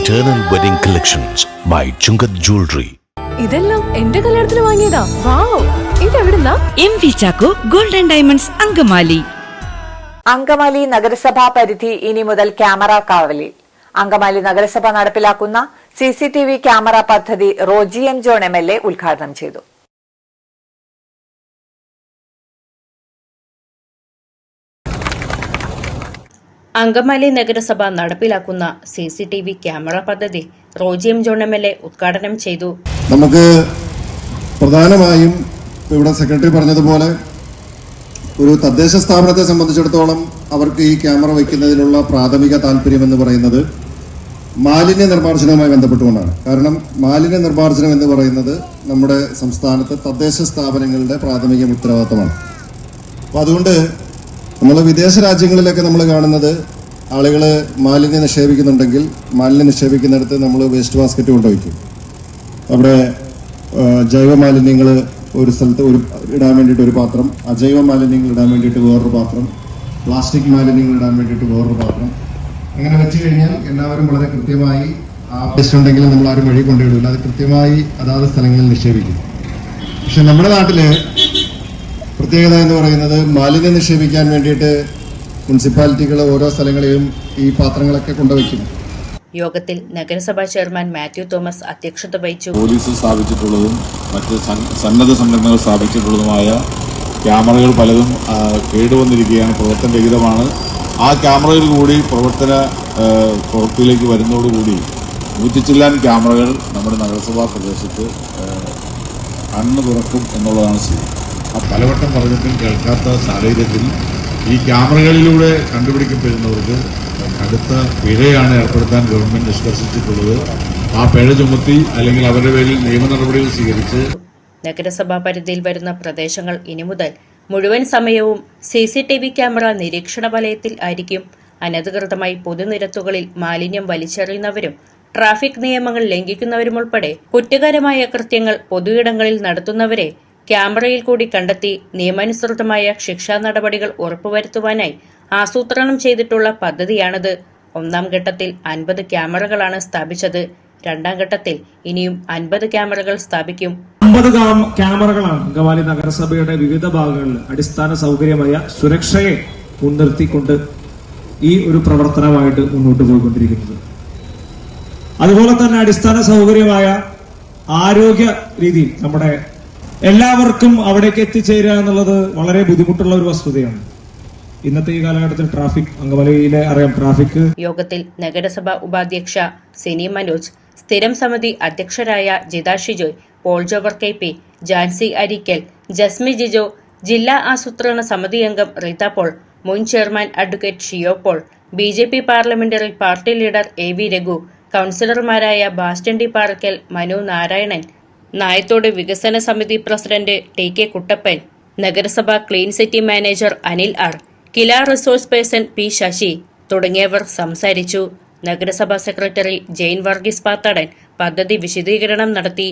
Eternal Wedding Collections by Chungat Jewelry. ഇതെല്ലാം എന്റെ കല്യാണത്തിന് വാങ്ങിയതാ. വാവ്, ഇതെവിടുന്നാ? MV Chacko golden diamonds Angamaly. Angamaly നഗരസഭാ പരിധി ഇനി മുതൽ ക്യാമറ കാവലിൽ. അങ്കമാലി നഗരസഭ നടപ്പിലാക്കുന്ന CCTV ക്യാമറ പദ്ധതി റോജി എം ജോൺ MLA ഉദ്ഘാടനം ചെയ്തു. അങ്കമാലി നഗരസഭ നടപ്പിലാക്കുന്ന CCTV ക്യാമറ പദ്ധതി റോജി എം ജോൺ MLA ഉദ്ഘാടനം ചെയ്തു. നമുക്ക് പ്രധാനമായും ഇവിടെ സെക്രട്ടറി പറഞ്ഞതുപോലെ ഒരു തദ്ദേശ സ്ഥാപനത്തെ സംബന്ധിച്ചിടത്തോളം അവർക്ക് ഈ ക്യാമറ വയ്ക്കുന്നതിനുള്ള പ്രാഥമിക താല്പര്യം എന്ന് പറയുന്നത് മാലിന്യ നിർമ്മാർജ്ജനവുമായി ബന്ധപ്പെട്ടുകൊണ്ടാണ്. കാരണം മാലിന്യ നിർമ്മാർജ്ജനം എന്ന് പറയുന്നത് നമ്മുടെ സംസ്ഥാനത്ത് തദ്ദേശ സ്ഥാപനങ്ങളുടെ പ്രാഥമിക ഉത്തരവാദിത്തമാണ്. അപ്പോൾ അതുകൊണ്ട് നമ്മൾ വിദേശ രാജ്യങ്ങളിലൊക്കെ നമ്മൾ കാണുന്നത് ആളുകൾ മാലിന്യം നിക്ഷേപിക്കുന്നുണ്ടെങ്കിൽ മാലിന്യം നിക്ഷേപിക്കുന്നിടത്ത് നമ്മൾ വേസ്റ്റ് ബാസ്ക്കറ്റ് കൊണ്ടുവയ്ക്കും. അവിടെ ജൈവ മാലിന്യങ്ങൾ ഒരു സ്ഥലത്ത് ഇടാൻ വേണ്ടിയിട്ട് ഒരു പാത്രം, അജൈവ മാലിന്യങ്ങൾ ഇടാൻ വേണ്ടിയിട്ട് വേറൊരു പാത്രം, പ്ലാസ്റ്റിക് മാലിന്യങ്ങൾ ഇടാൻ വേണ്ടിയിട്ട് വേറൊരു പാത്രം. അങ്ങനെ വെച്ച് കഴിഞ്ഞാൽ എല്ലാവരും വളരെ കൃത്യമായി ആ വേസ്റ്റ് ഉണ്ടെങ്കിലും നമ്മൾ ആരും വഴി കൊണ്ടുവിടില്ല, അത് കൃത്യമായി അതാത് സ്ഥലങ്ങളിൽ നിക്ഷേപിക്കും. പക്ഷെ നമ്മുടെ നാട്ടില് പ്രത്യേകത എന്ന് പറയുന്നത് മാലിന്യം നിക്ഷേപിക്കാൻ വേണ്ടിയിട്ട് മുനിസിപ്പാലിറ്റികൾ ഓരോ സ്ഥലങ്ങളിലും ഈ പാത്രങ്ങളൊക്കെ കൊണ്ടുവയ്ക്കും. യോഗത്തിൽ നഗരസഭാ ചെയർമാൻ മാത്യു തോമസ് അധ്യക്ഷത വഹിച്ചു. പോലീസ് സ്ഥാപിച്ചിട്ടുള്ളതും മറ്റ് സന്നദ്ധ സംഘടനകൾ സ്ഥാപിച്ചിട്ടുള്ളതുമായ ക്യാമറകൾ പലതും കേടുവന്നിരിക്കുകയാണ്, പ്രവർത്തനരഹിതമാണ്. ആ ക്യാമറകൾ കൂടി പ്രവൃത്തിയിലേക്ക് വരുന്നതോടുകൂടി 100 ചില്ലാൻ ക്യാമറകൾ നമ്മുടെ നഗരസഭാ പ്രദേശത്ത് കണ്ണു തുറക്കും എന്നുള്ളതാണ് സ്ഥിതി. പലവട്ടം പറഞ്ഞിട്ടും കേൾക്കാത്ത സാഹചര്യത്തിൽ ഈ ക്യാമറകളിലൂടെ കണ്ടുപിടിക്കപ്പെടുന്നവർക്ക് കടുത്ത പിഴയാണ് ഏർപ്പെടുത്താൻ ഗവൺമെന്റ് നിഷ്കർഷിച്ചിട്ടുള്ളത്. ആ പിഴ ചുമത്തി അല്ലെങ്കിൽ അവരുടെ പേരിൽ നിയമ നടപടികൾ സ്വീകരിച്ച് നഗരസഭാ പരിധിയിൽ വരുന്ന പ്രദേശങ്ങൾ ഇനി മുതൽ മുഴുവൻ സമയവും CCTV ക്യാമറ നിരീക്ഷണ വലയത്തിൽ ആയിരിക്കും. അനധികൃതമായി പൊതുനിരത്തുകളിൽ മാലിന്യം വലിച്ചെറിയുന്നവരും ട്രാഫിക് നിയമങ്ങൾ ലംഘിക്കുന്നവരുമുൾപ്പെടെ കുറ്റകരമായ കൃത്യങ്ങൾ പൊതുയിടങ്ങളിൽ നടത്തുന്നവരെ ക്യാമറയിൽ കൂടി കണ്ടെത്തി നിയമാനുസൃതമായ ശിക്ഷാ നടപടികൾ ഉറപ്പുവരുത്തുവാനായി ആസൂത്രണം ചെയ്തിട്ടുള്ള പദ്ധതിയാണിത്. 1ാം ഘട്ടത്തിൽ 50 ക്യാമറകളാണ് സ്ഥാപിച്ചത്. 2ാം ഘട്ടത്തിൽ ഇനിയും 50 ക്യാമറകൾ സ്ഥാപിക്കും. 50 ക്യാമറകളാണ് അങ്കമാലി നഗരസഭയുടെ വിവിധ ഭാഗങ്ങളിൽ അടിസ്ഥാന സൗകര്യമായ സുരക്ഷയെ മുൻനിർത്തിക്കൊണ്ട് ഈ ഒരു പ്രവർത്തനമായിട്ട് മുന്നോട്ട് പോയിക്കൊണ്ടിരിക്കുന്നത്. അതുപോലെ തന്നെ അടിസ്ഥാന സൗകര്യമായ ആരോഗ്യ രീതിയിൽ നമ്മുടെ എല്ലാവർക്കും അവിടേക്ക് എത്തിച്ചേരുക എന്നുള്ളത് വളരെ ബുദ്ധിമുട്ടുള്ള ഒരു വസ്തുതയാണ്. ഇന്നത്തെ ഈ കാലഘട്ടത്തിൽ അങ്കമാലിയിലെ അറിയാം ട്രാഫിക്. യോഗത്തിൽ നഗരസഭാ ഉപാധ്യക്ഷ സിനി മനോജ്, സ്ഥിരം സമിതി അധ്യക്ഷരായ ജിത ഷിജോയ്, പോൾ ജോവർ KP, ജാൻസി അരിക്കൽ, ജസ്മി ജിജോ, ജില്ലാ ആസൂത്രണ സമിതി അംഗം റീത പോൾ, മുൻ chairman advocate Shiyo Paul, BJP parliamentary party leader AV Raghu, കൌൺസിലർമാരായ ബാസ്റ്റൻ ഡി പാറക്കൽ, മനു നാരായണൻ, നായത്തോട് വികസന സമിതി പ്രസിഡന്റ് TK കുട്ടപ്പൻ, നഗരസഭാ clean city manager Anil R, KILA resource person P Sasi തുടങ്ങിയവർ സംസാരിച്ചു. നഗരസഭാ സെക്രട്ടറി ജെയിൻ വർഗീസ് പാത്താടൻ പദ്ധതി വിശദീകരണം നടത്തി.